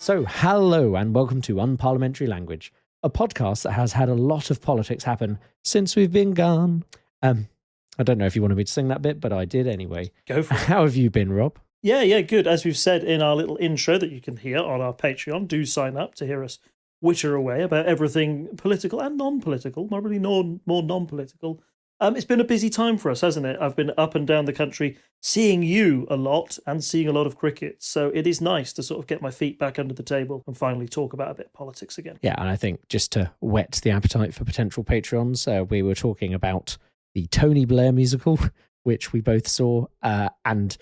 So, hello and welcome to Unparliamentary Language, a podcast that has had a lot of politics happen since we've been gone. I don't know if you wanted me to sing that bit, but I did anyway. Go for it. How have you been, Rob? Yeah, good. As we've said in our little intro that you can hear on our Patreon, do sign up to hear us witter away about everything political and non-political, not really more non-political. It's been a busy time for us, hasn't it? I've been up and down the country seeing you a lot and seeing a lot of cricket. So it is nice to sort of get my feet back under the table and finally talk about a bit of politics again. Yeah, and I think just to whet the appetite for potential Patreons, we were talking about the Tony Blair musical, which we both saw. And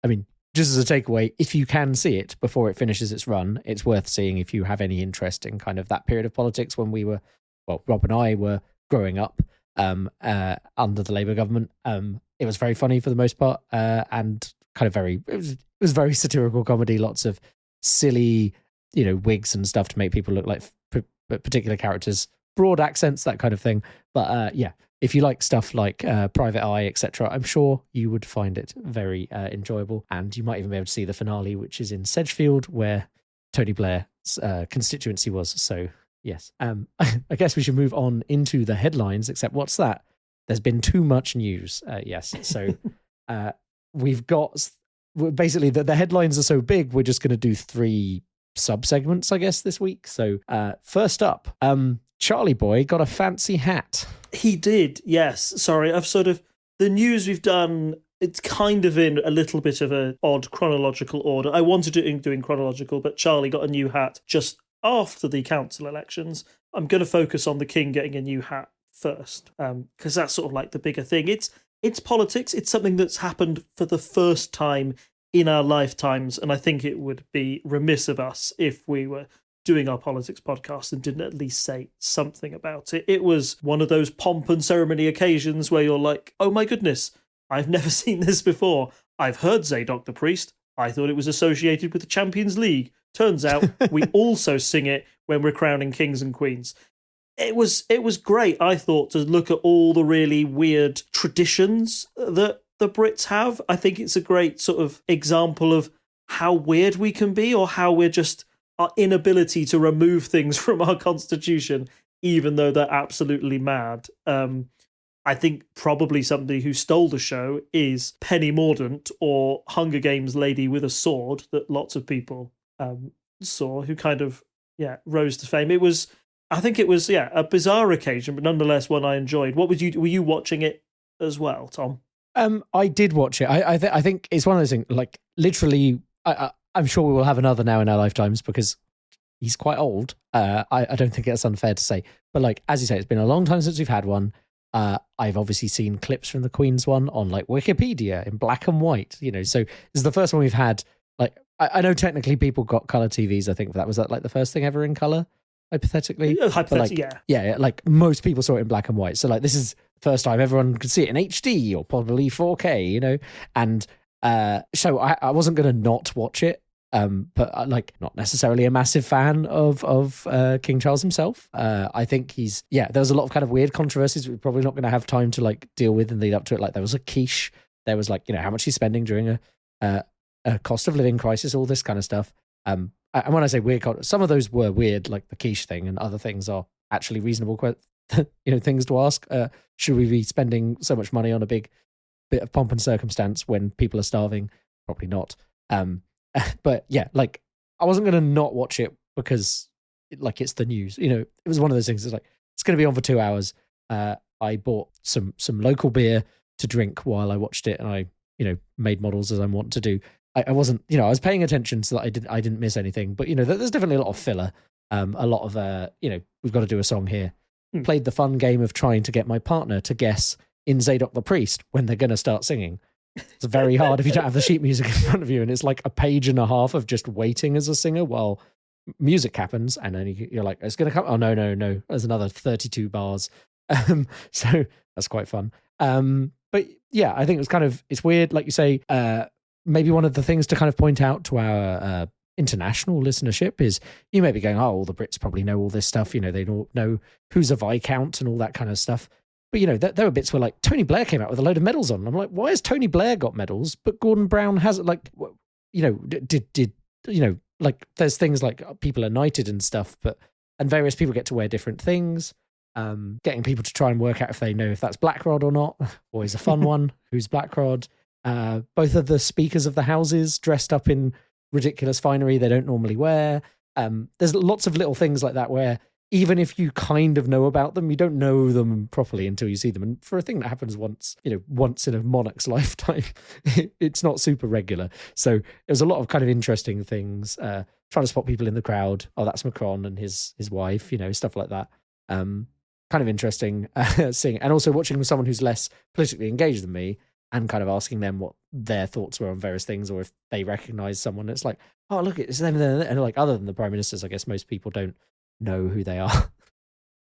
I mean, just as a takeaway, if you can see it before it finishes its run, it's worth seeing if you have any interest in kind of that period of politics when we were, well, Rob and I were growing up under the Labour government. It was very funny for the most part, and kind of it was very satirical comedy, lots of silly, wigs and stuff to make people look like particular characters, broad accents, that kind of thing. But yeah, if you like stuff like Private Eye, etc., I'm sure you would find it very enjoyable, and you might even be able to see the finale, which is in Sedgefield, where Tony Blair's constituency was. So yes, I guess we should move on into the headlines, except what's that? There's been too much news. Yes, so we've got basically the headlines are so big, we're just going to do 3 sub-segments, I guess, this week. So first up, Charlie Boy got a fancy hat. He did, yes. Sorry, the news we've done, it's kind of in a little bit of an odd chronological order. I wanted to do in chronological, but Charlie got a new hat just after the council elections. I'm going to focus on the King getting a new hat first, because that's sort of like the bigger thing. It's politics. It's something that's happened for the first time in our lifetimes, and I think it would be remiss of us if we were doing our politics podcast and didn't at least say something about it. It was one of those pomp and ceremony occasions where you're like, oh my goodness, I've never seen this before. I've heard Zadok the Priest. I thought it was associated with the Champions League. Turns out we also sing it when we're crowning kings and queens. It was great, I thought, to look at all the really weird traditions that the Brits have. I think it's a great sort of example of how weird we can be, or how we're just our inability to remove things from our constitution, even though they're absolutely mad. I think probably somebody who stole the show is Penny Mordaunt, or Hunger Games lady with a sword, that lots of people saw, who kind of rose to fame. I think it was a bizarre occasion, but nonetheless one I enjoyed. Were you watching it as well, Tom? I did watch it. I think it's one of those things, like, literally, I'm sure we will have another now in our lifetimes, because he's quite old. I don't think it's unfair to say. But like, as you say, it's been a long time since we've had one. I've obviously seen clips from the Queen's one on like Wikipedia in black and white, so this is the first one we've had. Like, I know technically people got colour TVs, I think was that like the first thing ever in colour, hypothetically? Hypothetically, like, yeah. Like, most people saw it in black and white. So like, this is the first time everyone could see it in HD or probably 4K, and so I wasn't going to not watch it. But like, not necessarily a massive fan of King Charles himself. I think there was a lot of kind of weird controversies we're probably not going to have time to like deal with and lead up to it. Like, there was a quiche, there was like, how much he's spending during a cost of living crisis, all this kind of stuff. And when I say weird, some of those were weird, like the quiche thing, and other things are actually reasonable things to ask. Should we be spending so much money on a big bit of pomp and circumstance when people are starving? Probably not. But yeah, like, I wasn't going to not watch it because it's the news. It was one of those things that's like, it's going to be on for 2 hours. I bought some local beer to drink while I watched it, and I made models as I want to do. I wasn't, I was paying attention so that I didn't miss anything. But there's definitely a lot of filler. A lot of we've got to do a song here. Played the fun game of trying to get my partner to guess in Zadok the Priest when they're going to start singing. It's very hard if you don't have the sheet music in front of you, and it's like a page and a half of just waiting as a singer while music happens, and then you're like, it's going to come. Oh, no. There's another 32 bars. So that's quite fun. But yeah, I think it's weird. Like you say, maybe one of the things to kind of point out to our international listenership is you may be going, oh, all the Brits probably know all this stuff. They don't know who's a Viscount and all that kind of stuff. But, there were bits where, like, Tony Blair came out with a load of medals on. I'm like, why has Tony Blair got medals, but Gordon Brown hasn't? Like, did like there's things like people are knighted and stuff, and various people get to wear different things. Getting people to try and work out if they know if that's Blackrod or not, always a fun one. Who's Blackrod? Both of the speakers of the houses dressed up in ridiculous finery they don't normally wear. There's lots of little things like that where even if you kind of know about them, you don't know them properly until you see them. And for a thing that happens once in a monarch's lifetime, it's not super regular. So there's a lot of kind of interesting things. Trying to spot people in the crowd. Oh, that's Macron and his wife, stuff like that. Kind of interesting seeing, and also watching with someone who's less politically engaged than me and kind of asking them what their thoughts were on various things, or if they recognize someone. It's like, oh, look, it's them. And like, other than the prime ministers, I guess most people don't know who they are.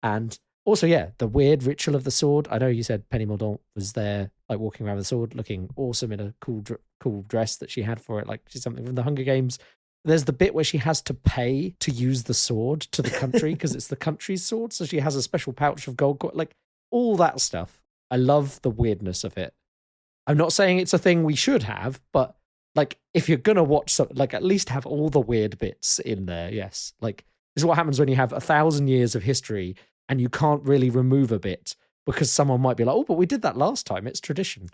And also, the weird ritual of the sword. I know you said Penny Mordaunt was there, like walking around with the sword, looking awesome in a cool dress that she had for it, like she's something from the Hunger Games. There's the bit where she has to pay to use the sword to the country because it's the country's sword. So she has a special pouch of gold, like all that stuff. I love the weirdness of it. I'm not saying it's a thing we should have, but like if you're gonna watch something, like at least have all the weird bits in there. Yes, like this is what happens when you have 1,000 years of history and you can't really remove a bit because someone might be like, oh, but we did that last time. It's tradition.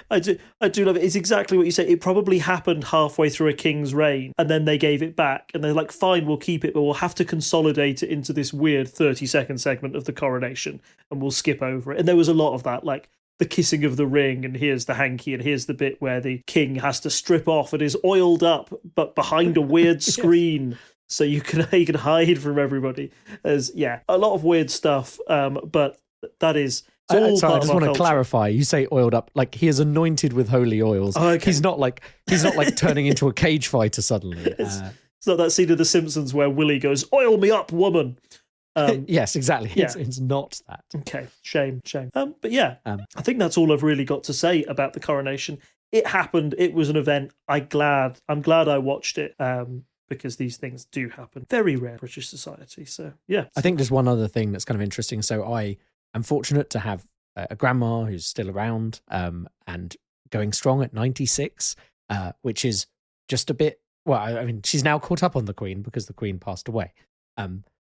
I do love it. It's exactly what you say. It probably happened halfway through a king's reign, and then they gave it back, and they're like, fine, we'll keep it, but we'll have to consolidate it into this weird 30-second segment of the coronation, and we'll skip over it. And there was a lot of that, like the kissing of the ring, and here's the hanky, and here's the bit where the king has to strip off and is oiled up, but behind a weird screen. So you can hide from everybody. There's a lot of weird stuff, but that is... I just want to clarify. You say oiled up, like he is anointed with holy oils. Oh, okay. He's not like turning into a cage fighter suddenly. It's not that scene of The Simpsons where Willie goes, "Oil me up, woman." Yes, exactly. Yeah. It's not that. Okay, shame. But I think that's all I've really got to say about the coronation. It happened. It was an event. I'm glad I watched it. Because these things do happen. Very rare in British society. So yeah. I think there's one other thing that's kind of interesting. So I'm fortunate to have a grandma who's still around and going strong at 96, which is just a bit... Well, I mean, she's now caught up on the Queen because the Queen passed away.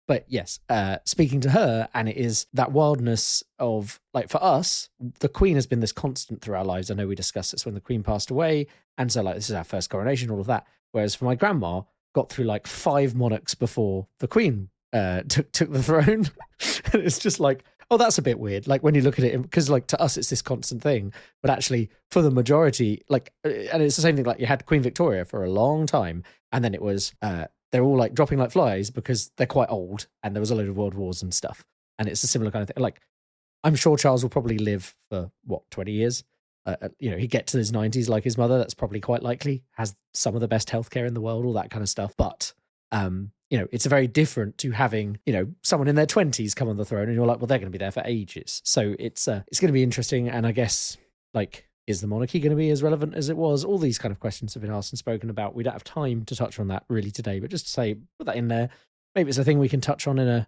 But yes, speaking to her, and it is that wildness of, like, for us, the Queen has been this constant through our lives. I know we discussed this when the Queen passed away, and so, like, this is our first coronation, all of that. Whereas for my grandma, got through, like, 5 monarchs before the Queen took the throne. And it's just like... Oh, that's a bit weird. Like when you look at it, because like to us, it's this constant thing, but actually for the majority, like, and it's the same thing. Like you had Queen Victoria for a long time, and then it was they're all like dropping like flies because they're quite old, and there was a load of world wars and stuff. And it's a similar kind of thing. Like I'm sure Charles will probably live for 20 years. He'd get to his 90s like his mother. That's probably quite likely. Has some of the best healthcare in the world, all that kind of stuff. But it's very different to having, someone in their 20s come on the throne and you're like, well, they're going to be there for ages. So it's going to be interesting. And I guess, like, is the monarchy going to be as relevant as it was? All these kind of questions have been asked and spoken about. We don't have time to touch on that really today, but just to say, put that in there. Maybe it's a thing we can touch on in a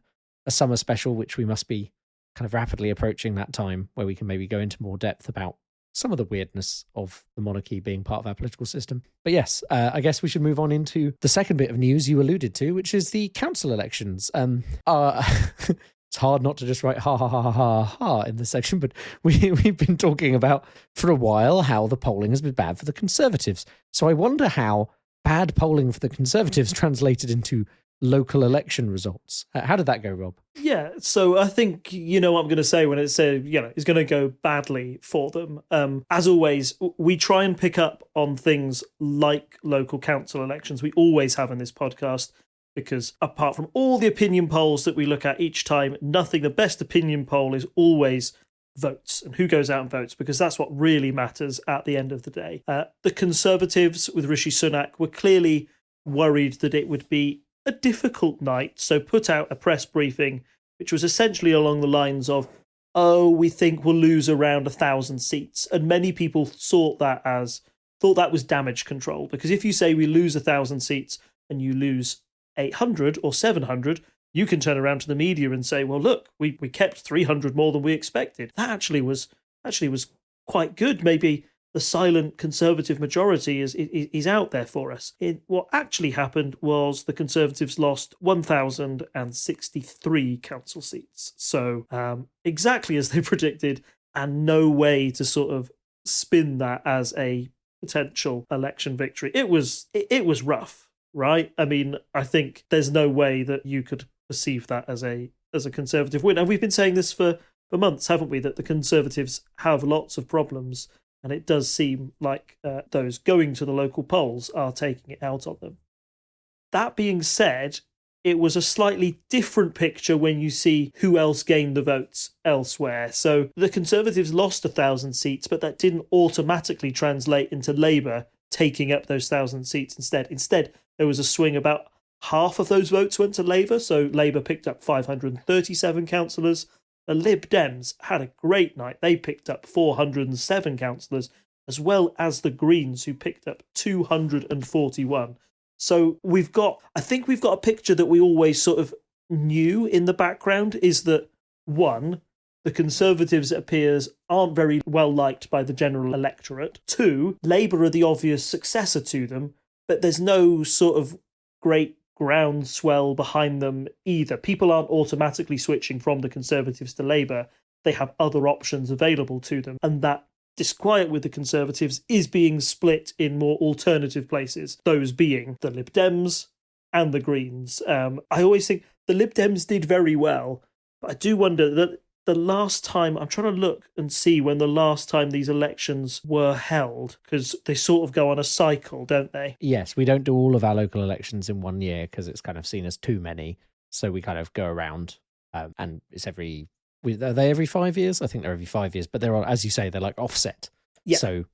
summer special, which we must be kind of rapidly approaching that time where we can maybe go into more depth about some of the weirdness of the monarchy being part of our political system. But yes, I guess we should move on into the second bit of news you alluded to, which is the council elections. It's hard not to just write ha ha ha ha ha ha in this section, but we've been talking about for a while how the polling has been bad for the Conservatives. So I wonder how bad polling for the Conservatives translated into local election results. How did that go, Rob? Yeah, so I think you know what I'm going to say when it says, it's going to go badly for them. As always, we try and pick up on things like local council elections. We always have in this podcast, because apart from all the opinion polls that we look at each time, the best opinion poll is always votes and who goes out and votes, because that's what really matters at the end of the day. The Conservatives with Rishi Sunak were clearly worried that it would be a difficult night, so put out a press briefing which was essentially along the lines of, we think we'll lose around 1,000 seats. And many people thought that was damage control, because if you say we lose 1,000 seats and you lose 800 or 700, you can turn around to the media and say, well, look, we kept 300 more than we expected. That actually was quite good. Maybe the silent Conservative majority is out there for us. What actually happened was the Conservatives lost 1,063 council seats. So exactly as they predicted, and no way to sort of spin that as a potential election victory. It was rough, right? I mean, I think there's no way that you could perceive that as a Conservative win. And we've been saying this for months, haven't we, that the Conservatives have lots of problems, and it does seem like those going to the local polls are taking it out on them. That being said, it was a slightly different picture when you see who else gained the votes elsewhere. So the Conservatives lost 1,000 seats, but that didn't automatically translate into Labour taking up those 1,000 seats instead. Instead, there was a swing. About half of those votes went to Labour, so Labour picked up 537 councillors. The Lib Dems had a great night. They picked up 407 councillors, as well as the Greens, who picked up 241. So I think we've got a picture that we always sort of knew in the background, is that, one, the Conservatives, it appears, aren't very well liked by the general electorate. Two, Labour are the obvious successor to them, but there's no sort of great groundswell behind them either. People aren't automatically switching from the Conservatives to Labour. They have other options available to them. And that disquiet with the Conservatives is being split in more alternative places, those being the Lib Dems and the Greens. I always think the Lib Dems did very well, but I do wonder that the last time, I'm trying to look and see when the last time these elections were held, because they sort of go on a cycle, don't they? Yes, we don't do all of our local elections in one year because it's kind of seen as too many. So we kind of go around, and it's are they every 5 years? I think they're every 5 years, but they're, as you say, they're like offset. Yeah. So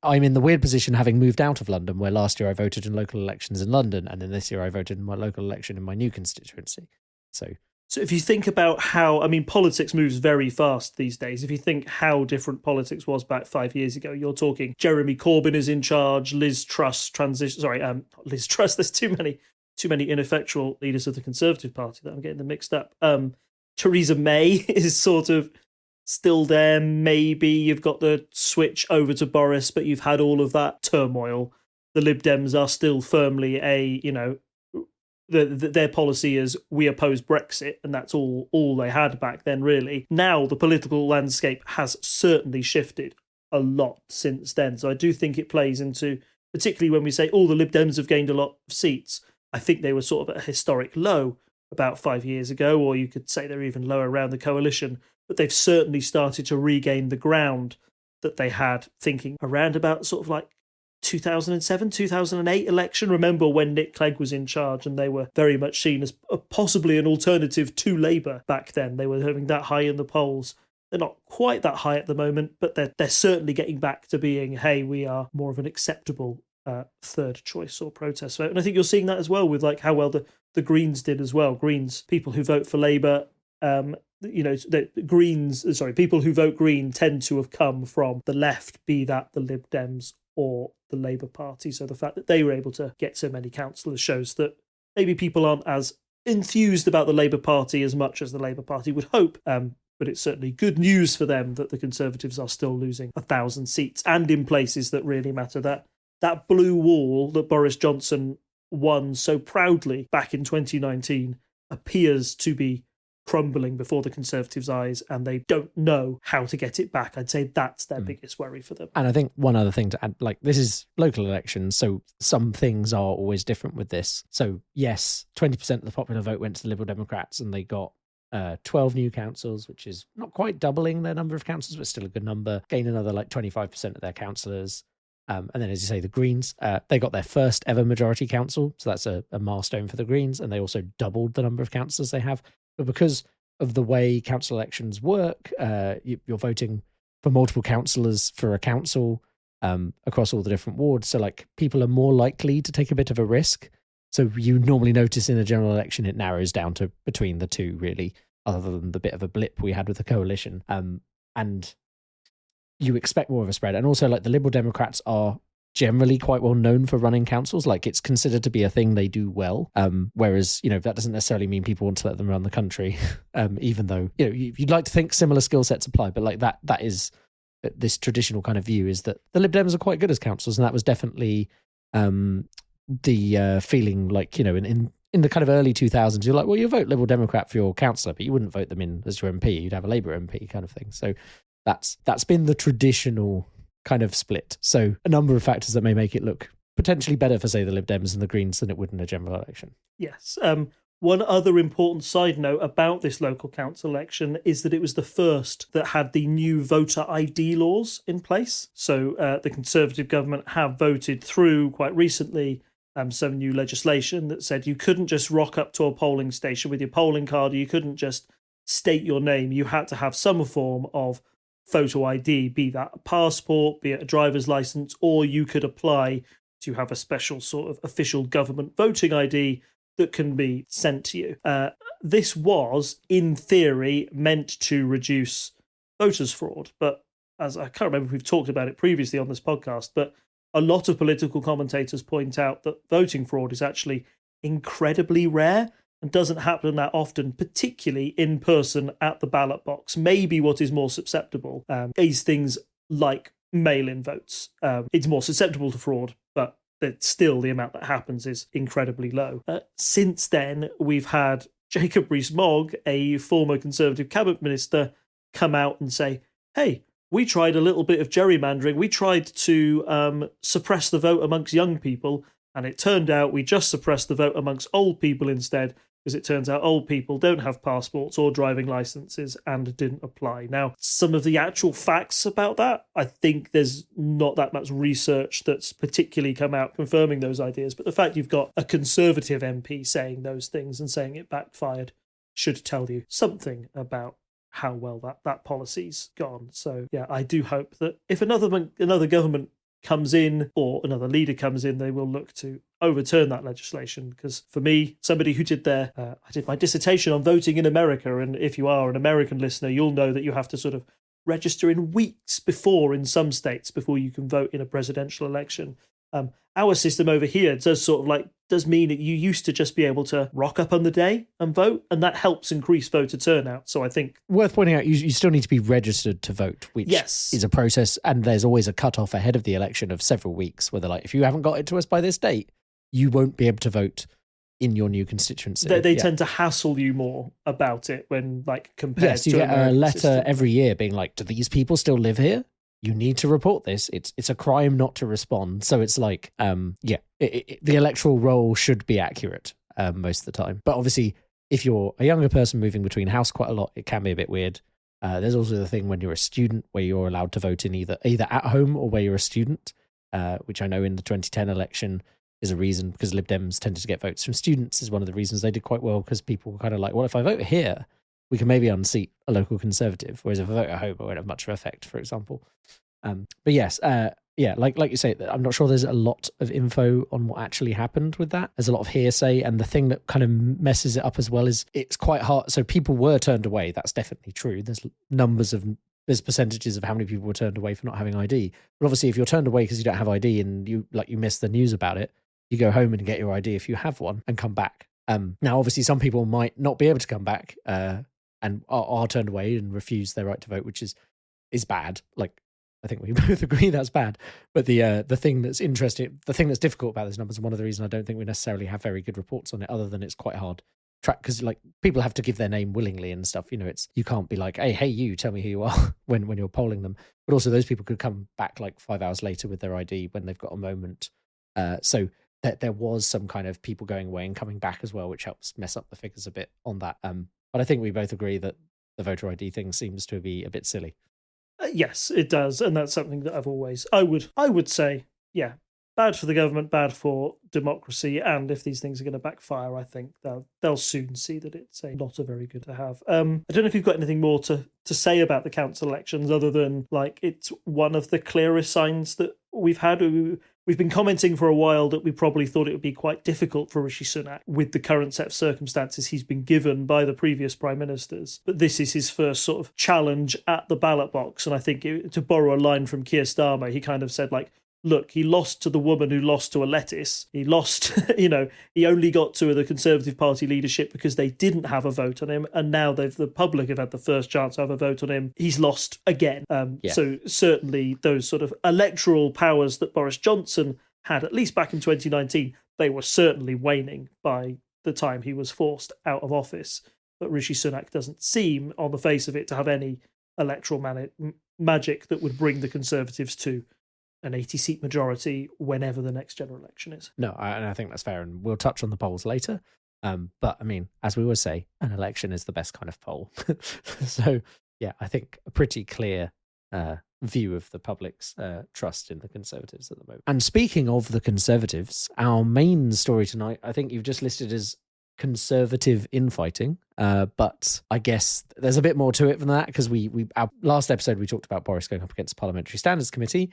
I'm in the weird position, having moved out of London, where last year I voted in local elections in London, and then this year I voted in my local election in my new constituency. So if you think about how, I mean, politics moves very fast these days. If you think how different politics was back 5 years ago, you're talking Jeremy Corbyn is in charge, Liz Truss not Liz Truss, there's too many ineffectual leaders of the Conservative Party that I'm getting them mixed up. Theresa May is sort of still there. Maybe you've got the switch over to Boris, but you've had all of that turmoil. The Lib Dems are still firmly their policy is we oppose Brexit, and that's all they had back then, really. Now the political landscape has certainly shifted a lot since then. So I do think it plays into, particularly when we say, the Lib Dems have gained a lot of seats. I think they were sort of at a historic low about 5 years ago, or you could say they're even lower around the coalition. But they've certainly started to regain the ground that they had, thinking around about sort of like 2007, 2008 election. Remember when Nick Clegg was in charge and they were very much seen as possibly an alternative to Labour back then. They were having that high in the polls. They're not quite that high at the moment, but they're certainly getting back to being, hey, we are more of an acceptable third choice or protest vote. And I think you're seeing that as well with like how well the Greens did as well. Greens, people who vote for Labour, people who vote Green tend to have come from the left, be that the Lib Dems or the Labour Party. So the fact that they were able to get so many councillors shows that maybe people aren't as enthused about the Labour Party as much as the Labour Party would hope. But it's certainly good news for them that the Conservatives are still losing 1,000 seats, and in places that really matter. That blue wall that Boris Johnson won so proudly back in 2019 appears to be crumbling before the Conservatives' eyes, and they don't know how to get it back. I'd say that's their biggest worry for them. And I think one other thing to add, like, this is local elections, so some things are always different with this. So yes, 20% of the popular vote went to the Liberal Democrats, and they got 12 new councils, which is not quite doubling their number of councils, but still a good number. Gained another like 25% of their councillors. And then, as you say, the Greens, they got their first ever majority council. So that's a milestone for the Greens. And they also doubled the number of councillors they have. But because of the way council elections work, you're voting for multiple councillors for a council across all the different wards. So like people are more likely to take a bit of a risk. So you normally notice in a general election, it narrows down to between the two, really, other than the bit of a blip we had with the coalition. And you expect more of a spread. And also, like, the Liberal Democrats are generally quite well known for running councils. Like, it's considered to be a thing they do well. Whereas, that doesn't necessarily mean people want to let them run the country. Even though, you'd like to think similar skill sets apply, but like that is this traditional kind of view is that the Lib Dems are quite good as councils, and that was definitely the feeling, like, you know, in the kind of early 2000s, you're like, well, you vote Liberal Democrat for your councillor, but you wouldn't vote them in as your MP. You'd have a Labour MP kind of thing. So that's been the traditional kind of split. So a number of factors that may make it look potentially better for, say, the Lib Dems and the Greens than it would in a general election. Yes. One other important side note about this local council election is that it was the first that had the new voter ID laws in place. So the Conservative government have voted through quite recently some new legislation that said you couldn't just rock up to a polling station with your polling card, or you couldn't just state your name. You had to have some form of photo ID, be that a passport, be it a driver's license, or you could apply to have a special sort of official government voting ID that can be sent to you. This was, in theory, meant to reduce voters' fraud, but as I can't remember if we've talked about it previously on this podcast, but a lot of political commentators point out that voting fraud is actually incredibly rare and doesn't happen that often, particularly in person at the ballot box. Maybe what is more susceptible is things like mail-in votes. It's more susceptible to fraud, but still the amount that happens is incredibly low. Since then, we've had Jacob Rees-Mogg, a former Conservative cabinet minister, come out and say, hey, we tried a little bit of gerrymandering. We tried to suppress the vote amongst young people, and it turned out we just suppressed the vote amongst old people instead, because it turns out old people don't have passports or driving licenses and didn't apply. Now, some of the actual facts about that, I think there's not that much research that's particularly come out confirming those ideas, but the fact you've got a Conservative MP saying those things and saying it backfired should tell you something about how well that policy's gone. So, yeah, I do hope that if another government comes in or another leader comes in, they will look to overturn that legislation. Because for me, somebody who I did my dissertation on voting in America, and if you are an American listener, you'll know that you have to sort of register in weeks before in some states before you can vote in a presidential election. Our system over here does mean that you used to just be able to rock up on the day and vote, and that helps increase voter turnout. So I think worth pointing out, you still need to be registered to vote, which is a process, and there's always a cut-off ahead of the election of several weeks where they're like, if you haven't got it to us by this date, you won't be able to vote in your new constituency. They tend to hassle you more about it when compared to you get American a letter system. every year being like, do these people still live here? You need to report this. It's a crime not to respond. So it's like, the electoral roll should be accurate most of the time. But obviously, if you're a younger person moving between house quite a lot, it can be a bit weird. There's also the thing when you're a student where you're allowed to vote in either at home or where you're a student, which I know in the 2010 election is a reason, because Lib Dems tended to get votes from students, is one of the reasons they did quite well, because people were kind of like, well, if I vote here, we can maybe unseat a local Conservative, whereas if I vote at home, it won't have much of an effect, for example. But yes, like you say, I'm not sure there's a lot of info on what actually happened with that. There's a lot of hearsay, and the thing that kind of messes it up as well is it's quite hard. So people were turned away. That's definitely true. There's percentages of how many people were turned away for not having ID. But obviously, if you're turned away because you don't have ID and you miss the news about it, you go home and get your ID if you have one and come back. Now, obviously, some people might not be able to come back and are turned away and refuse their right to vote, which is bad. I think we both agree that's bad. But the thing that's interesting, the thing that's difficult about those numbers, and one of the reasons I don't think we necessarily have very good reports on it, other than it's quite hard track, because people have to give their name willingly and stuff. You can't be like, hey, you tell me who you are when you're polling them. But also those people could come back 5 hours later with their ID when they've got a moment. So that there was some kind of people going away and coming back as well, which helps mess up the figures a bit on that. But I think we both agree that the voter ID thing seems to be a bit silly. Yes, it does, and that's something that I would say, yeah, bad for the government, bad for democracy, and if these things are going to backfire, I think they'll soon see that it's not a very good to have. I don't know if you've got anything more to say about the council elections, other than it's one of the clearest signs that we've had. We've been commenting for a while that we probably thought it would be quite difficult for Rishi Sunak with the current set of circumstances he's been given by the previous prime ministers. But this is his first sort of challenge at the ballot box. And I think, to borrow a line from Keir Starmer, he kind of said, look, he lost to the woman who lost to a lettuce. He lost, he only got to the Conservative Party leadership because they didn't have a vote on him. And now the public have had the first chance to have a vote on him. He's lost again. So certainly those sort of electoral powers that Boris Johnson had, at least back in 2019, they were certainly waning by the time he was forced out of office. But Rishi Sunak doesn't seem, on the face of it, to have any electoral magic that would bring the Conservatives to an 80-seat majority whenever the next general election is. No, and I think that's fair, and we'll touch on the polls later. But, I mean, as we always say, an election is the best kind of poll. So, yeah, I think a pretty clear view of the public's trust in the Conservatives at the moment. And speaking of the Conservatives, our main story tonight, I think you've just listed as Conservative infighting, but I guess there's a bit more to it than that, because our last episode we talked about Boris going up against the Parliamentary Standards Committee,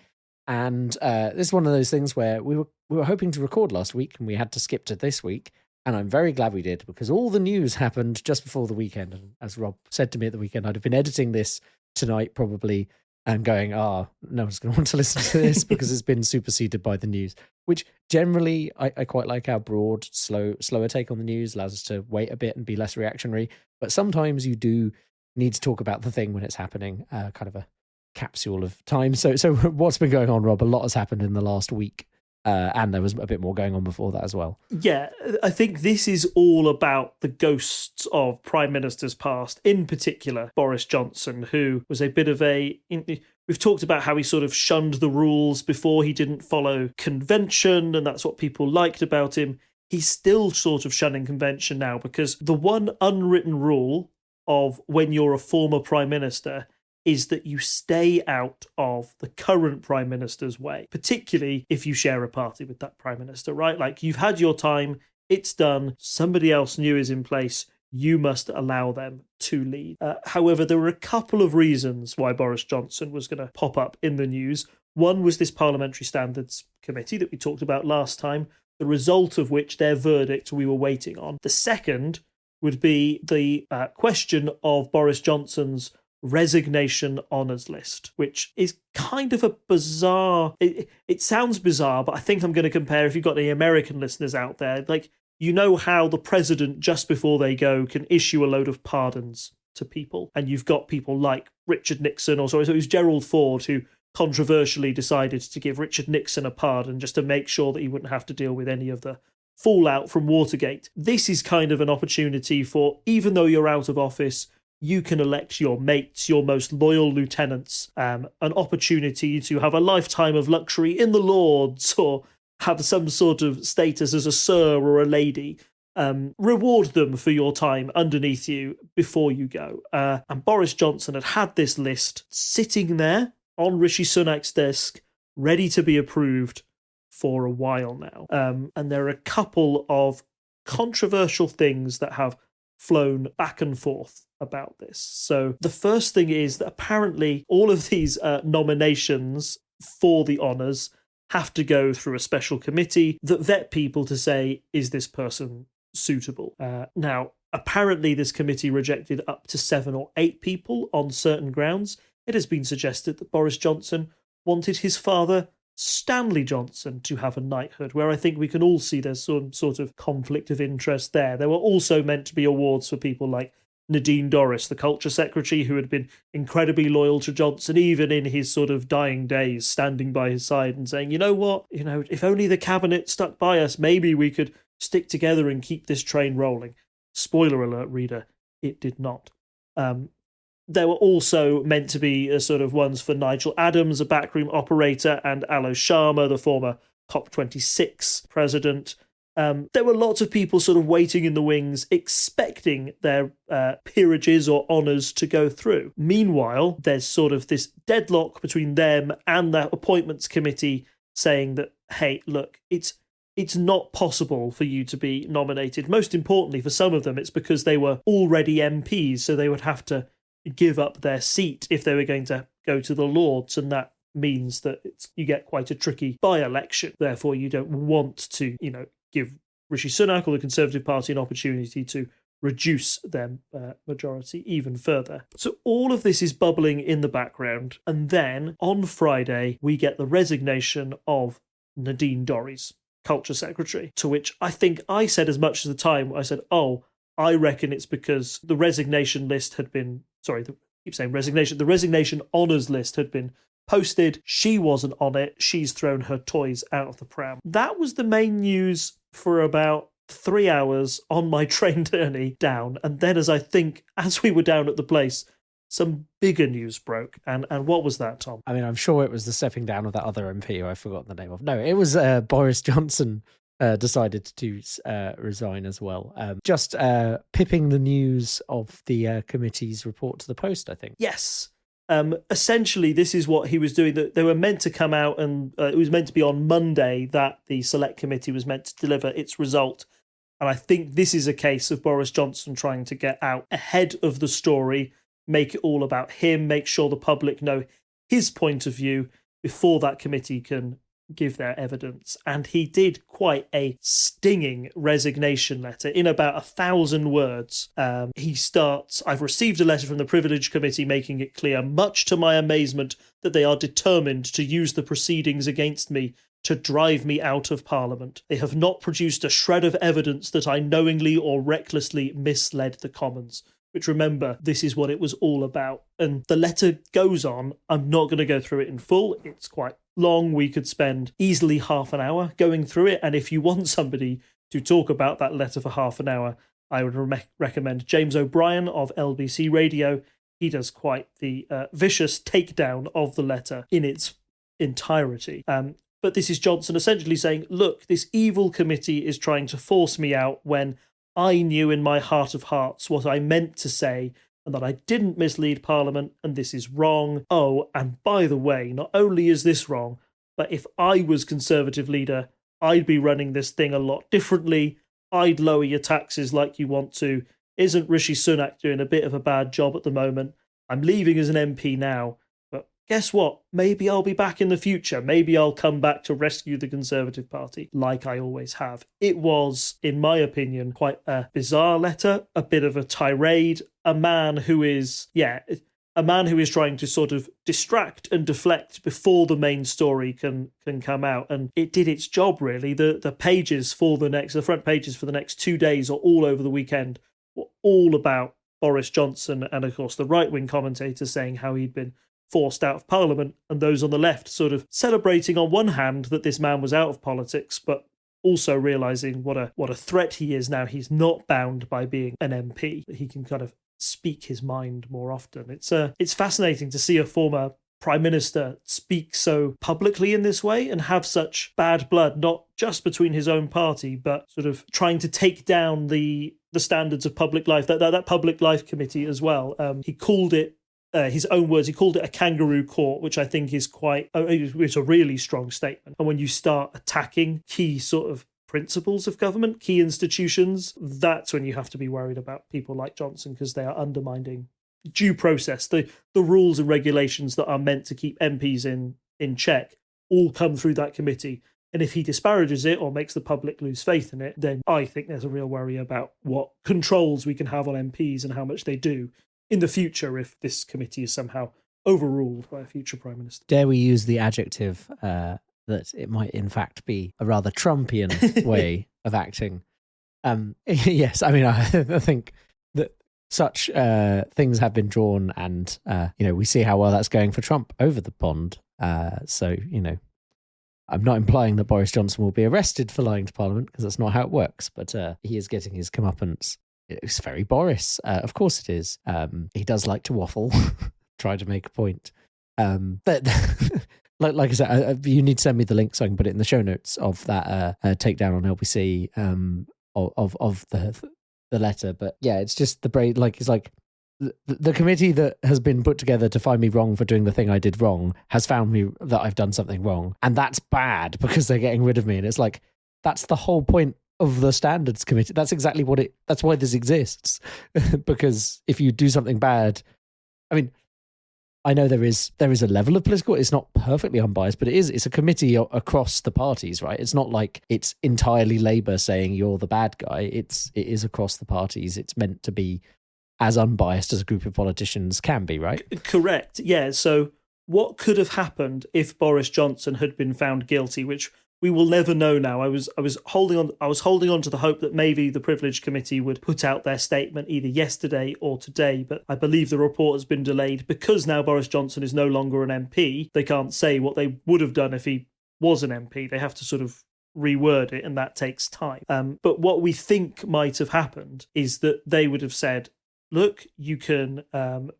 and this is one of those things where we were hoping to record last week and we had to skip to this week, and I'm very glad we did, because all the news happened just before the weekend, and as Rob said to me at the weekend, I'd have been editing this tonight probably and going, no one's going to want to listen to this because it's been superseded by the news, which generally I quite like our broad, slower take on the news, allows us to wait a bit and be less reactionary. But sometimes you do need to talk about the thing when it's happening, kind of a capsule of time. So what's been going on, Rob? A lot has happened in the last week. And there was a bit more going on before that as well. Yeah, I think this is all about the ghosts of prime ministers past, in particular Boris Johnson, who was a bit of we've talked about how he sort of shunned the rules before, he didn't follow convention, and that's what people liked about him. He's still sort of shunning convention now, because the one unwritten rule of when you're a former prime minister is that you stay out of the current prime minister's way, particularly if you share a party with that prime minister, right? Like, you've had your time, it's done, somebody else new is in place, you must allow them to lead. However, there were a couple of reasons why Boris Johnson was going to pop up in the news. One was this Parliamentary Standards Committee that we talked about last time, the result of which, their verdict, we were waiting on. The second would be the question of Boris Johnson's resignation honours list, which is kind of a bizarre, it sounds bizarre, but I think I'm going to compare, if you've got any American listeners out there, like, you know how the president, just before they go, can issue a load of pardons to people, and you've got people like Richard Nixon, so it was Gerald Ford who controversially decided to give Richard Nixon a pardon just to make sure that he wouldn't have to deal with any of the fallout from Watergate. This is kind of an opportunity for, even though you're out of office, you can elect your mates, your most loyal lieutenants, an opportunity to have a lifetime of luxury in the Lords, or have some sort of status as a sir or a lady. Reward them for your time underneath you before you go. And Boris Johnson had this list sitting there on Rishi Sunak's desk, ready to be approved for a while now. And there are a couple of controversial things that have flown back and forth about this. So the first thing is that apparently all of these nominations for the honours have to go through a special committee that vet people to say, is this person suitable? Now, apparently this committee rejected up to 7 or 8 people on certain grounds. It has been suggested that Boris Johnson wanted his father, Stanley Johnson, to have a knighthood, where I think we can all see there's some sort of conflict of interest there. There were also meant to be awards for people like Nadine Dorries, the culture secretary, who had been incredibly loyal to Johnson, even in his sort of dying days, standing by his side and saying, you know what, if only the cabinet stuck by us, maybe we could stick together and keep this train rolling. Spoiler alert, reader, it did not. There were also meant to be a sort of ones for Nigel Adams, a backroom operator, and Alois Sharma, the former COP26 president. There were lots of people sort of waiting in the wings, expecting their peerages or honours to go through. Meanwhile, there's sort of this deadlock between them and the appointments committee saying that, hey, look, it's not possible for you to be nominated. Most importantly, for some of them, it's because they were already MPs, so they would have to give up their seat if they were going to go to the Lords, and that means that you get quite a tricky by-election. Therefore, you don't want to, give Rishi Sunak or the Conservative Party an opportunity to reduce their majority even further. So all of this is bubbling in the background. And then on Friday, we get the resignation of Nadine Dorries, Culture Secretary, to which I think I said as much as the time. I said, I reckon it's because the resignation list had been, the resignation honours list had been posted. She wasn't on it. She's thrown her toys out of the pram. That was the main news for about 3 hours on my train journey down. And then as we were down at the place, some bigger news broke. And what was that, Tom? I mean, I'm sure it was the stepping down of that other MP who I've forgotten the name of. No, it was Boris Johnson decided to resign as well. Just pipping the news of the committee's report to the Post, I think. Yes. Essentially, this is what he was doing. They were meant to come out, and it was meant to be on Monday that the Select Committee was meant to deliver its result. And I think this is a case of Boris Johnson trying to get out ahead of the story, make it all about him, make sure the public know his point of view before that committee can give their evidence. And he did quite a stinging resignation letter in about 1,000 words. He starts, I've received a letter from the Privilege Committee making it clear, much to my amazement, that they are determined to use the proceedings against me to drive me out of Parliament. They have not produced a shred of evidence that I knowingly or recklessly misled the Commons. Which, remember, this is what it was all about. And the letter goes on. I'm not going to go through it in full. It's quite long. We could spend easily half an hour going through it. And if you want somebody to talk about that letter for half an hour, I would recommend James O'Brien of LBC Radio. He does quite the vicious takedown of the letter in its entirety. But this is Johnson essentially saying, look, this evil committee is trying to force me out when I knew in my heart of hearts what I meant to say and that I didn't mislead Parliament, and this is wrong. Oh, and by the way, not only is this wrong, but if I was Conservative leader, I'd be running this thing a lot differently. I'd lower your taxes like you want to. Isn't Rishi Sunak doing a bit of a bad job at the moment? I'm leaving as an MP now. But guess what? Maybe I'll be back in the future. Maybe I'll come back to rescue the Conservative Party, like I always have. It was, in my opinion, quite a bizarre letter, a bit of a tirade, a man who is trying to sort of distract and deflect before the main story can come out. And it did its job, really. The front pages for the next 2 days or all over the weekend were all about Boris Johnson and, of course, the right-wing commentators saying how he'd been forced out of Parliament, and those on the left sort of celebrating on one hand that this man was out of politics, but also realising what a threat he is now. He's not bound by being an MP. He can kind of speak his mind more often. It's fascinating to see a former Prime Minister speak so publicly in this way and have such bad blood, not just between his own party, but sort of trying to take down the standards of public life, that Public Life Committee as well. He called it, his own words, he called it a kangaroo court, which I think is it's a really strong statement. And when you start attacking key sort of principles of government, key institutions, that's when you have to be worried about people like Johnson, because they are undermining due process. The rules and regulations that are meant to keep MPs in check all come through that committee. And if he disparages it or makes the public lose faith in it, then I think there's a real worry about what controls we can have on MPs and how much they do in the future if this committee is somehow overruled by a future Prime Minister. Dare we use the adjective that it might in fact be a rather Trumpian way of acting? Yes, I mean, I think that such things have been drawn, and we see how well that's going for Trump over the pond. So, I'm not implying that Boris Johnson will be arrested for lying to Parliament, because that's not how it works, but he is getting his comeuppance. It's very Boris. Of course it is. He does like to waffle, try to make a point. But like I said, you need to send me the link so I can put it in the show notes of that takedown on LBC of the letter. But yeah, it's just the committee that has been put together to find me wrong for doing the thing I did wrong has found me that I've done something wrong, and that's bad because they're getting rid of me. And it's like, that's the whole point of the Standards Committee. That's exactly that's why this exists. Because if you do something bad, I mean, I know there is a level of political. It's not perfectly unbiased, but it's a committee across the parties, right? It's not like it's entirely Labour saying you're the bad guy. It is across the parties. It's meant to be as unbiased as a group of politicians can be, right? Correct. Yeah. So what could have happened if Boris Johnson had been found guilty, which we will never know now. I was holding on to the hope that maybe the Privilege Committee would put out their statement either yesterday or today, but I believe the report has been delayed because now Boris Johnson is no longer an MP. They can't say what they would have done if he was an MP. They have to sort of reword it, and that takes time. But what we think might have happened is that they would have said, look, you can,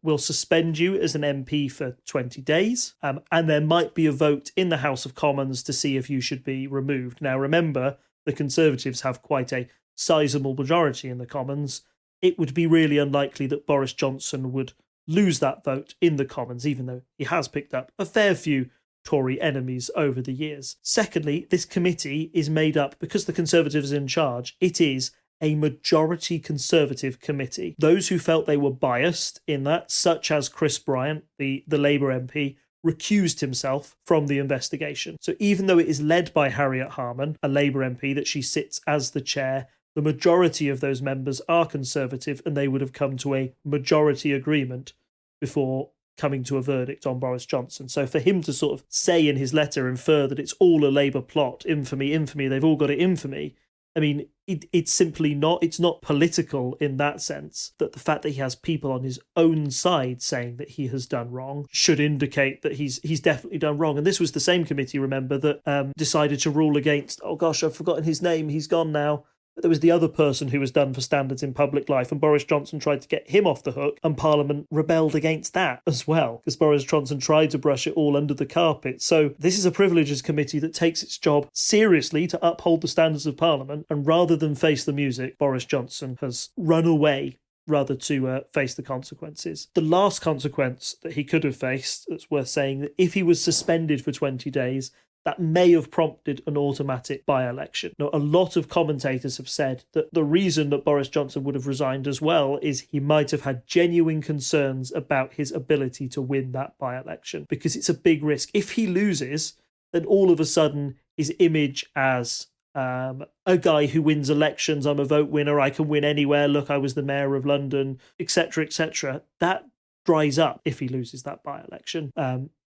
we'll suspend you as an MP for 20 days, and there might be a vote in the House of Commons to see if you should be removed. Now, remember, the Conservatives have quite a sizable majority in the Commons. It would be really unlikely that Boris Johnson would lose that vote in the Commons, even though he has picked up a fair few Tory enemies over the years. Secondly, this committee is made up, because the Conservatives are in charge, it is a majority Conservative committee. Those who felt they were biased in that, such as Chris Bryant, the Labour MP, recused himself from the investigation. So even though it is led by Harriet Harman, a Labour MP, that she sits as the chair, the majority of those members are Conservative, and they would have come to a majority agreement before coming to a verdict on Boris Johnson. So for him to sort of say in his letter, infer that it's all a Labour plot, infamy, they've all got it in for me, I mean, it's simply not. It's not political in that sense. That the fact that he has people on his own side saying that he has done wrong should indicate that he's definitely done wrong. And this was the same committee, remember, that decided to rule against, oh gosh, I've forgotten his name, he's gone now. But there was the other person who was done for standards in public life, and Boris Johnson tried to get him off the hook, and Parliament rebelled against that as well, because Boris Johnson tried to brush it all under the carpet. So this is a Privileges Committee that takes its job seriously to uphold the standards of Parliament, and rather than face the music, Boris Johnson has run away rather to face the consequences. The last consequence that he could have faced, that's worth saying, that if he was suspended for 20 days, that may have prompted an automatic by-election. Now, a lot of commentators have said that the reason that Boris Johnson would have resigned as well is he might have had genuine concerns about his ability to win that by-election, because it's a big risk. If he loses, then all of a sudden his image as a guy who wins elections, I'm a vote winner, I can win anywhere, look, I was the mayor of London, etc., that dries up if he loses that by-election.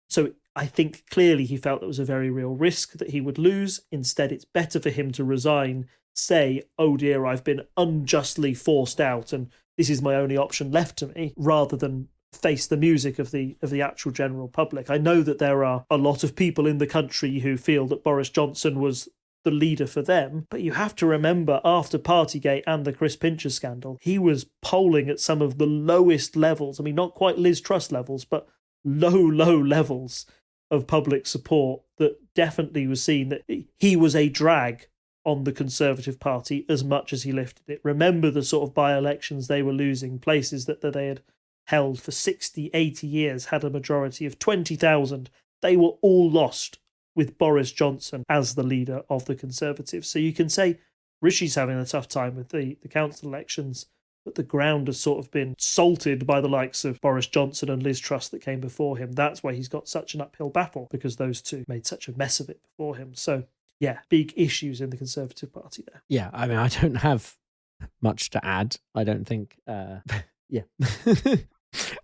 So I think clearly he felt there was a very real risk that he would lose. Instead, it's better for him to resign, say, oh dear, I've been unjustly forced out and this is my only option left to me, rather than face the music of the actual general public. I know that there are a lot of people in the country who feel that Boris Johnson was the leader for them, but you have to remember, after Partygate and the Chris Pincher scandal, he was polling at some of the lowest levels. I mean, not quite Liz Truss levels, but low levels of public support, that definitely was seen that he was a drag on the Conservative Party as much as he lifted it. Remember the sort of by-elections they were losing, places that they had held for 60, 80 years, had a majority of 20,000. They were all lost with Boris Johnson as the leader of the Conservatives. So you can say Rishi's having a tough time with the council elections, but the ground has sort of been salted by the likes of Boris Johnson and Liz Truss that came before him. That's why he's got such an uphill battle, because those two made such a mess of it before him. So, yeah, big issues in the Conservative Party there. Yeah, I mean, I don't have much to add. I don't think... yeah.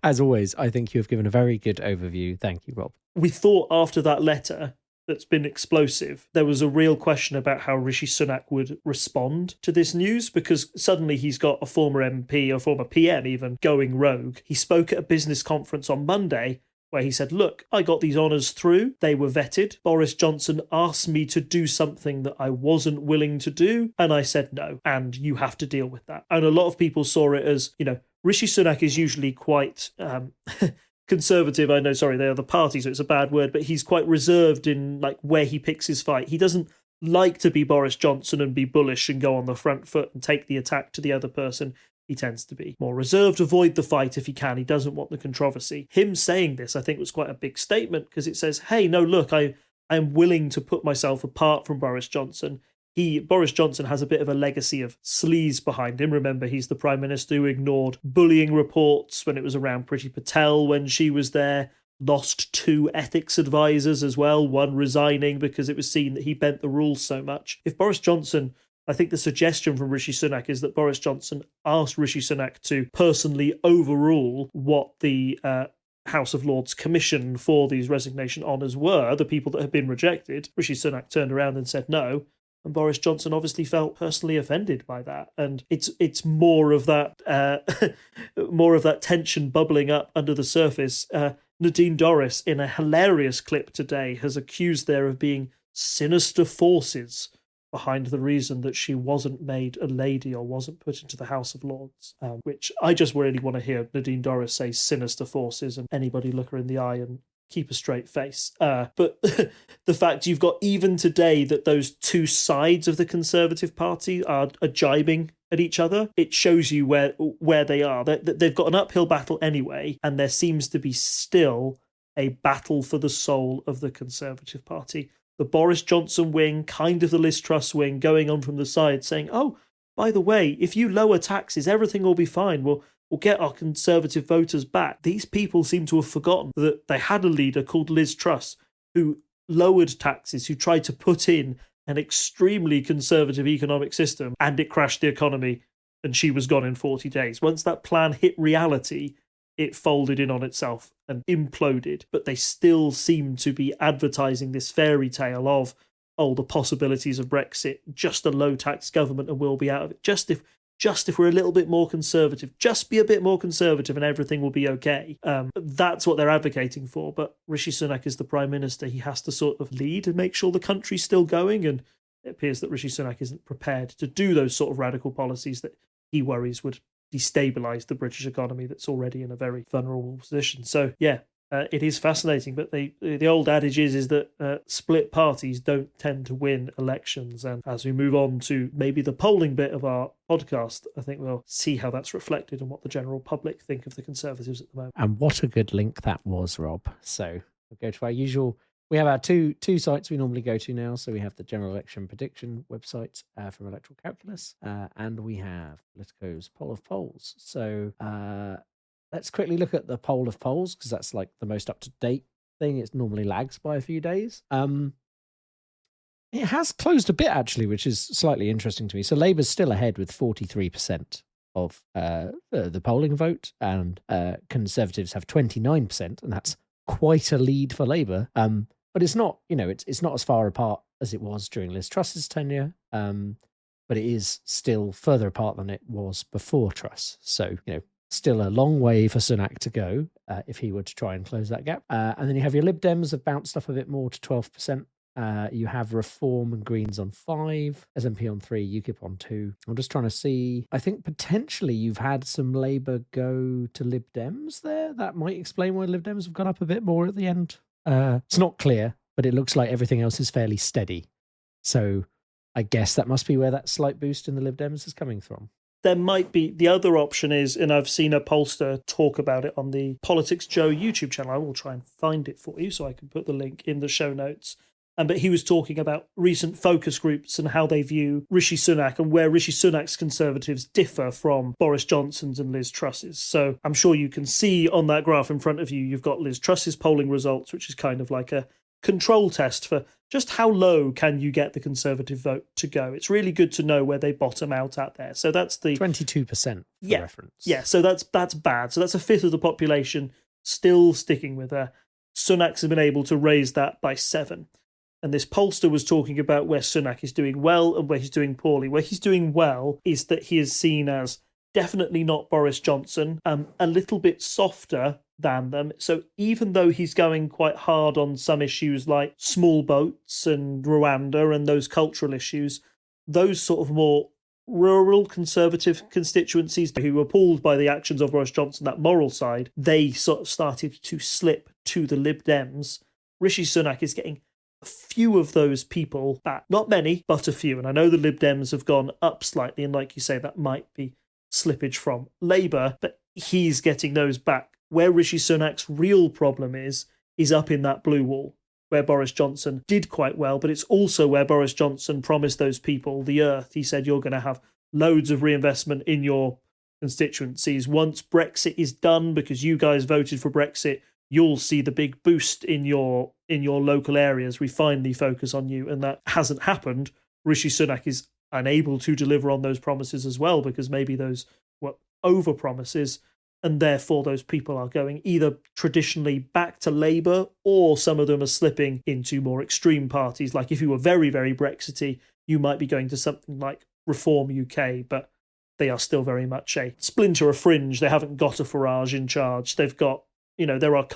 As always, I think you have given a very good overview. Thank you, Rob. We thought after that letter that's been explosive, there was a real question about how Rishi Sunak would respond to this news, because suddenly he's got a former MP or former PM even going rogue. He spoke at a business conference on Monday where he said, look, I got these honours through. They were vetted. Boris Johnson asked me to do something that I wasn't willing to do, and I said no, and you have to deal with that. And a lot of people saw it as, Rishi Sunak is usually quite... conservative, I know, sorry, they are the party, so it's a bad word, but he's quite reserved in where he picks his fight. He doesn't like to be Boris Johnson and be bullish and go on the front foot and take the attack to the other person. He tends to be more reserved, avoid the fight if he can. He doesn't want the controversy. Him saying this, I think, was quite a big statement, because it says, hey, no, look, I'm willing to put myself apart from Boris Johnson. Boris Johnson has a bit of a legacy of sleaze behind him. Remember, he's the Prime Minister who ignored bullying reports when it was around Priti Patel when she was there, lost 2 ethics advisors as well, one resigning because it was seen that he bent the rules so much. If Boris Johnson, I think the suggestion from Rishi Sunak is that Boris Johnson asked Rishi Sunak to personally overrule what the House of Lords commission for these resignation honours were, the people that had been rejected. Rishi Sunak turned around and said no. And Boris Johnson obviously felt personally offended by that, and it's more of that more of that tension bubbling up under the surface. Nadine Dorris, in a hilarious clip today, has accused there of being sinister forces behind the reason that she wasn't made a lady or wasn't put into the House of Lords, which I just really want to hear Nadine Dorris say sinister forces and anybody look her in the eye and keep a straight face. But the fact you've got even today that those two sides of the Conservative Party are jibing at each other, it shows you where they are. They've got an uphill battle anyway, and there seems to be still a battle for the soul of the Conservative Party. The Boris Johnson wing, kind of the Liz Truss wing, going on from the side saying, oh, by the way, if you lower taxes, everything will be fine. We'll get our Conservative voters back. These people seem to have forgotten that they had a leader called Liz Truss who lowered taxes, who tried to put in an extremely conservative economic system, and it crashed the economy, and she was gone in 40 days. Once that plan hit reality, it folded in on itself and imploded. But they still seem to be advertising this fairy tale of, oh, the possibilities of Brexit, just a low-tax government and we'll be out of it. Just if we're a little bit more conservative, just be a bit more conservative and everything will be okay. That's what they're advocating for. But Rishi Sunak is the Prime Minister. He has to sort of lead and make sure the country's still going. And it appears that Rishi Sunak isn't prepared to do those sort of radical policies that he worries would destabilise the British economy that's already in a very vulnerable position. So, yeah, it is fascinating, but the old adage is that split parties don't tend to win elections. And as we move on to maybe the polling bit of our podcast, I think we'll see how that's reflected and what the general public think of the Conservatives at the moment. And what a good link that was, Rob. So we'll go to our usual. We have our two sites we normally go to now. So we have the General Election Prediction website from Electoral Calculus, and we have Politico's Poll of Polls. So let's quickly look at the Poll of Polls, because that's like the most up-to-date thing. It normally lags by a few days. It has closed a bit, actually, which is slightly interesting to me. So Labour's still ahead with 43% of the polling vote, and Conservatives have 29%, and that's quite a lead for Labour. But it's not, it's not as far apart as it was during Liz Truss's tenure, but it is still further apart than it was before Truss. So, still a long way for Sunak to go if he were to try and close that gap. And then you have your Lib Dems have bounced up a bit more to 12%. You have Reform and Greens on 5, SNP on 3, UKIP on 2. I'm just trying to see. I think potentially you've had some Labour go to Lib Dems there. That might explain why Lib Dems have gone up a bit more at the end. It's not clear, but it looks like everything else is fairly steady. So I guess that must be where that slight boost in the Lib Dems is coming from. There might be, the other option is, and I've seen a pollster talk about it on the Politics Joe YouTube channel. I will try and find it for you so I can put the link in the show notes. But he was talking about recent focus groups and how they view Rishi Sunak and where Rishi Sunak's Conservatives differ from Boris Johnson's and Liz Truss's. So I'm sure you can see on that graph in front of you, you've got Liz Truss's polling results, which is kind of like a control test for just how low can you get the Conservative vote to go. It's really good to know where they bottom out at there. So that's the 22% for reference. Yeah, so that's bad. So that's a fifth of the population still sticking with her. Sunak's been able to raise that by 7. And this pollster was talking about where Sunak is doing well and where he's doing poorly. Where he's doing well is that he is seen as definitely not Boris Johnson, a little bit softer than them. So even though he's going quite hard on some issues like small boats and Rwanda and those cultural issues, those sort of more rural Conservative constituencies who were pulled by the actions of Boris Johnson, that moral side, they sort of started to slip to the Lib Dems. Rishi Sunak is getting a few of those people back. Not many, but a few. And I know the Lib Dems have gone up slightly, and like you say, that might be slippage from Labour, but he's getting those back. Where Rishi Sunak's real problem is up in that blue wall, where Boris Johnson did quite well, but it's also where Boris Johnson promised those people the earth. He said, you're going to have loads of reinvestment in your constituencies. Once Brexit is done, because you guys voted for Brexit, you'll see the big boost in your local areas. We finally focus on you. And that hasn't happened. Rishi Sunak is unable to deliver on those promises as well, because maybe those were over promises, and therefore those people are going either traditionally back to Labour, or some of them are slipping into more extreme parties. Like if you were very, very Brexity, you might be going to something like Reform UK, but they are still very much a splinter, a fringe. They haven't got a Farage in charge. They've got, there are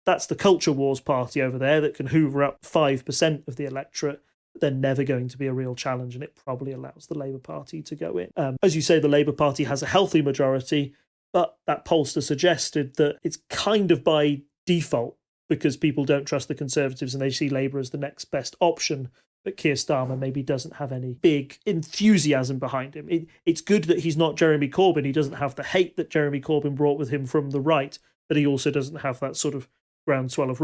that's the Culture Wars party over there that can hoover up 5% of the electorate. They're never going to be a real challenge, and it probably allows the Labour Party to go in. As you say, the Labour Party has a healthy majority, but that pollster suggested that it's kind of by default, because people don't trust the Conservatives and they see Labour as the next best option. But Keir Starmer maybe doesn't have any big enthusiasm behind him. It's good that he's not Jeremy Corbyn. He doesn't have the hate that Jeremy Corbyn brought with him from the right, but he also doesn't have that sort of groundswell of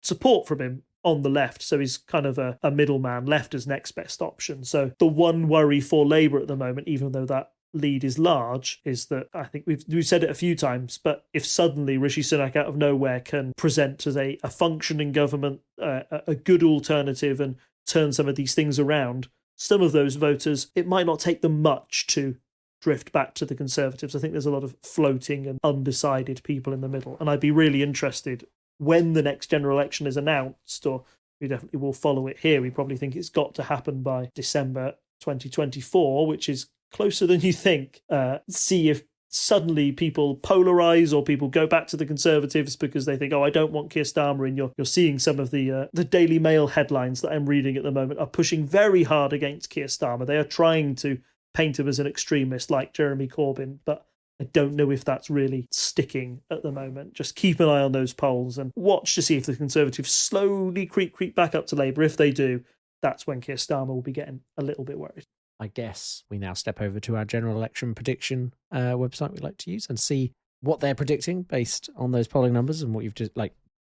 support from him on the left. So he's kind of a middleman left as next best option. So the one worry for Labour at the moment, even though that lead is large, is that I think we've said it a few times, but if suddenly Rishi Sunak out of nowhere can present as a functioning government, a good alternative, and turn some of these things around, some of those voters, it might not take them much to drift back to the Conservatives. I think there's a lot of floating and undecided people in the middle, and I'd be really interested when the next general election is announced, or we definitely will follow it here. We probably think it's got to happen by December 2024, which is closer than you think. See if suddenly people polarise, or people go back to the Conservatives because they think, I don't want Keir Starmer in. You're seeing some of the Daily Mail headlines that I'm reading at the moment are pushing very hard against Keir Starmer. They are trying to paint him as an extremist like Jeremy Corbyn, but I don't know if that's really sticking at the moment. Just keep an eye on those polls and watch to see if the Conservatives slowly creep back up to Labour. If they do, that's when Keir Starmer will be getting a little bit worried. I guess we now step over to our general election prediction website we like to use and see what they're predicting based on those polling numbers and what you've just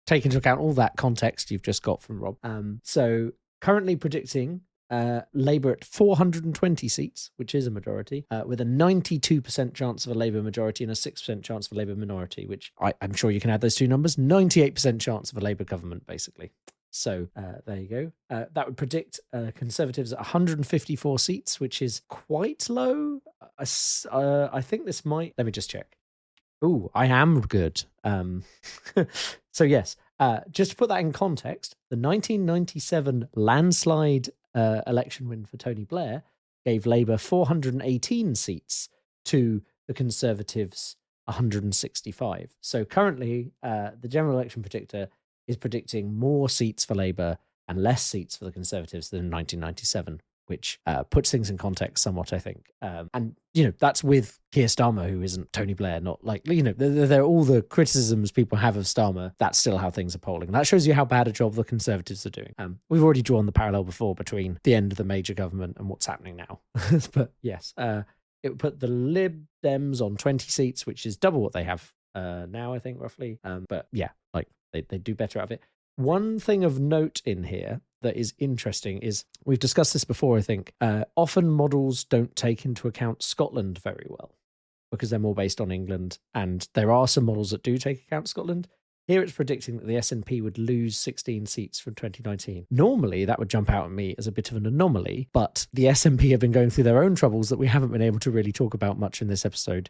take into account all that context you've just got from Rob. So currently predicting Labour at 420 seats, which is a majority, with a 92% chance of a Labour majority and a 6% chance of a Labour minority, which I'm sure you can add those two numbers, 98% chance of a Labour government, basically. So there you go. That would predict Conservatives at 154 seats, which is quite low. I think this might... Let me just check. Ooh, I am good. So yes, just to put that in context, the 1997 landslide election win for Tony Blair gave Labour 418 seats to the Conservatives 165. So currently, the general election predictor is predicting more seats for Labour and less seats for the Conservatives than in 1997, which puts things in context somewhat, I think. And, that's with Keir Starmer, who isn't Tony Blair, not they're all the criticisms people have of Starmer. That's still how things are polling. And that shows you how bad a job the Conservatives are doing. We've already drawn the parallel before between the end of the major government and what's happening now. But yes, it would put the Lib Dems on 20 seats, which is double what they have now, I think, roughly. But yeah, they do better out of it. One thing of note in here that is interesting is, we've discussed this before, I think, often models don't take into account Scotland very well because they're more based on England, and there are some models that do take account Scotland. Here it's predicting that the SNP would lose 16 seats from 2019. Normally, that would jump out at me as a bit of an anomaly, but the SNP have been going through their own troubles that we haven't been able to really talk about much in this episode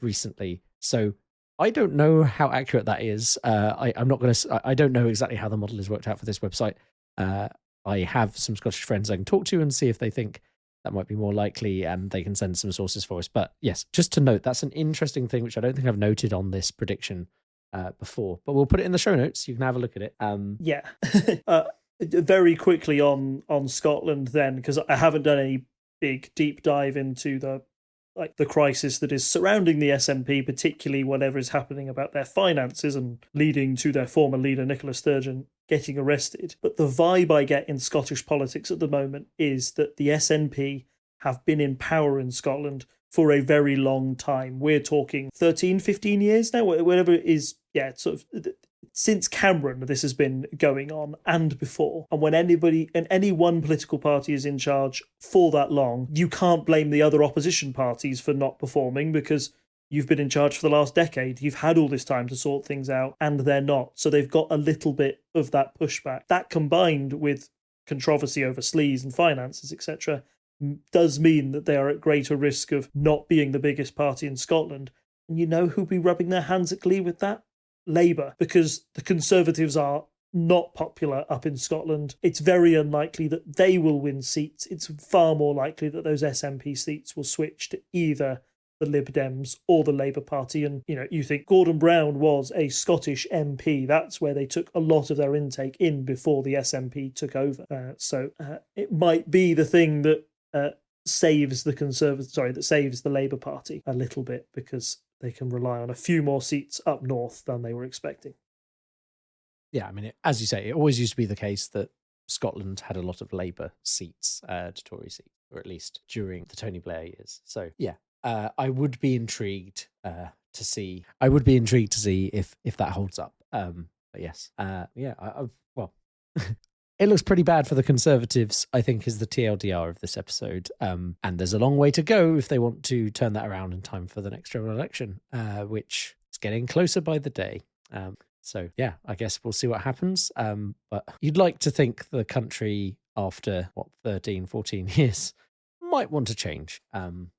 recently. So I don't know how accurate that is. I'm not going to. I don't know exactly how the model is worked out for this website. I have some Scottish friends I can talk to and see if they think that might be more likely, and they can send some sources for us. But yes, just to note, that's an interesting thing which I don't think I've noted on this prediction before. But we'll put it in the show notes. You can have a look at it. Yeah. Very quickly on Scotland then, because I haven't done any big deep dive into the crisis that is surrounding the SNP, particularly whatever is happening about their finances and leading to their former leader, Nicola Sturgeon, getting arrested. But the vibe I get in Scottish politics at the moment is that the SNP have been in power in Scotland for a very long time. We're talking 13, 15 years now, whatever it is. Yeah, sort of since Cameron, this has been going on, and before. And when any one political party is in charge for that long, you can't blame the other opposition parties for not performing, because you've been in charge for the last decade, you've had all this time to sort things out, and they're not. So they've got a little bit of that pushback. That combined with controversy over sleaze and finances, etc., does mean that they are at greater risk of not being the biggest party in Scotland. And you know who'll be rubbing their hands at glee with that? Labour, because the Conservatives are not popular up in Scotland. It's very unlikely that they will win seats. It's far more likely that those SNP seats will switch to either the Lib Dems or the Labour Party. And, you think Gordon Brown was a Scottish MP. That's where they took a lot of their intake in before the SNP took over. So it might be the thing that saves the Labour Party a little bit, because they can rely on a few more seats up north than they were expecting. Yeah, I mean, as you say, it always used to be the case that Scotland had a lot of Labour seats to Tory seats, or at least during the Tony Blair years. So yeah, I would be intrigued to see. I would be intrigued to see if that holds up. But yes, well, it looks pretty bad for the Conservatives, I think, is the TLDR of this episode. And there's a long way to go if they want to turn that around in time for the next general election, which is getting closer by the day. So, yeah, I guess we'll see what happens. But you'd like to think the country, after, 13, 14 years, might want to change. And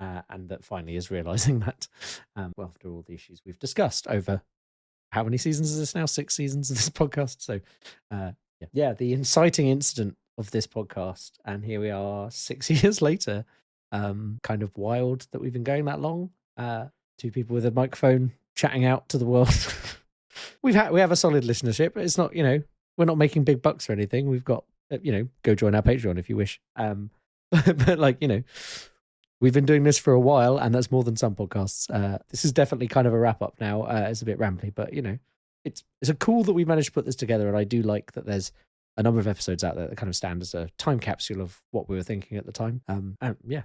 that finally is realising that, after all the issues we've discussed over how many seasons is this now? 6 seasons of this podcast. So, yeah, the inciting incident of this podcast. And here we are 6 years later. Kind of wild that we've been going that long. 2 people with a microphone chatting out to the world. We have a solid listenership. It's not, we're not making big bucks or anything. We've got, go join our Patreon if you wish. But we've been doing this for a while, and that's more than some podcasts. This is definitely kind of a wrap up now. It's a bit rambly, but it's a cool that we managed to put this together, and I do like that there's a number of episodes out there that kind of stand as a time capsule of what we were thinking at the time. Yeah,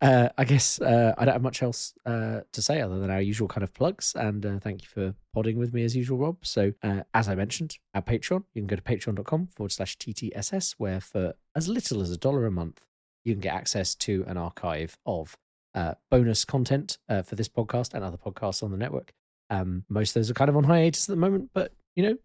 I guess I don't have much else to say other than our usual kind of plugs. And thank you for podding with me as usual, Rob. So as I mentioned, our Patreon, you can go to patreon.com/TTSS, where for as little as $1 a month, you can get access to an archive of bonus content for this podcast and other podcasts on the network. Most of those are kind of on hiatus at the moment, but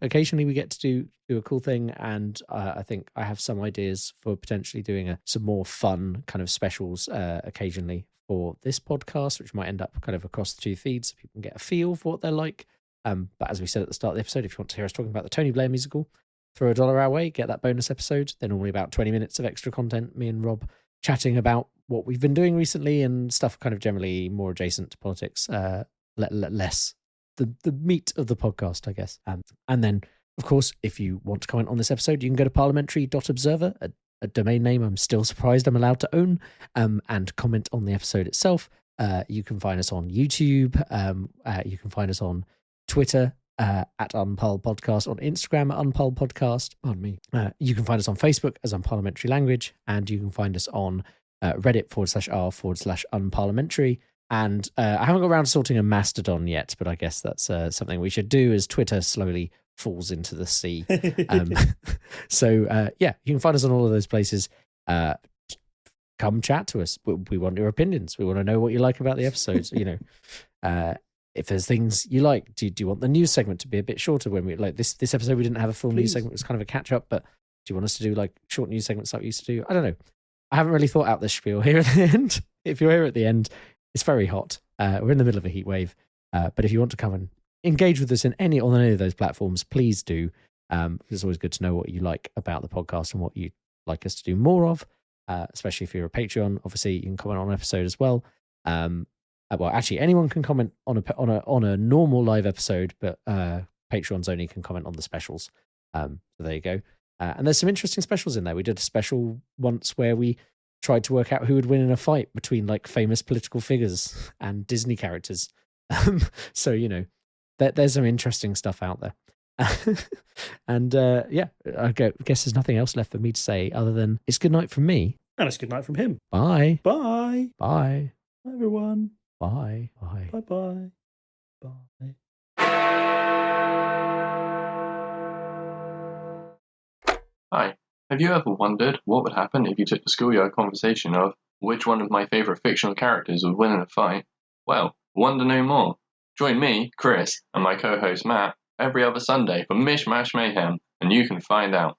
occasionally we get to do a cool thing, and I think I have some ideas for potentially doing some more fun kind of specials occasionally for this podcast, which might end up kind of across the 2 feeds so people can get a feel for what they're like. But as we said at the start of the episode, if you want to hear us talking about the Tony Blair musical, throw $1 our way, get that bonus episode. They're normally about 20 minutes of extra content, me and Rob chatting about what we've been doing recently and stuff kind of generally more adjacent to politics, less the meat of the podcast, I guess. And then, of course, if you want to comment on this episode, you can go to parliamentary.observer, a domain name I'm still surprised I'm allowed to own, and comment on the episode itself. You can find us on YouTube. You can find us on Twitter at Unparl Podcast, on Instagram at Unparl Podcast. Pardon me. You can find us on Facebook as Unparliamentary Language, and you can find us on Reddit/r/unparliamentary. And I haven't got around to sorting a Mastodon yet, but I guess that's something we should do as Twitter slowly falls into the sea. So, yeah, you can find us on all of those places. Come chat to us. We want your opinions. We want to know what you like about the episodes. If there's things you like, do you want the news segment to be a bit shorter? When we like this episode, we didn't have a full news segment. It was kind of a catch up, but do you want us to do like short news segments like we used to do? I don't know. I haven't really thought out this spiel here at the end. If you're here at the end, it's very hot. We're in the middle of a heat wave. But if you want to come and engage with us on any of those platforms, please do. It's always good to know what you like about the podcast and what you'd like us to do more of, especially if you're a Patreon. Obviously, you can comment on an episode as well. Well, actually, anyone can comment on a normal live episode, but Patreons only can comment on the specials. So there you go. And there's some interesting specials in there. We did a special once where we tried to work out who would win in a fight between like famous political figures and Disney characters. So, there's some interesting stuff out there. And yeah, I guess there's nothing else left for me to say other than it's good night from me. And it's good night from him. Bye. Bye. Bye. Bye, everyone. Bye. Bye. Bye-bye. Bye. Hi. Have you ever wondered what would happen if you took the schoolyard conversation of which one of my favourite fictional characters would win in a fight? Well, Wonder no more. Join me, Chris, and my co-host Matt every other Sunday for Mish Mash Mayhem, and you can find out.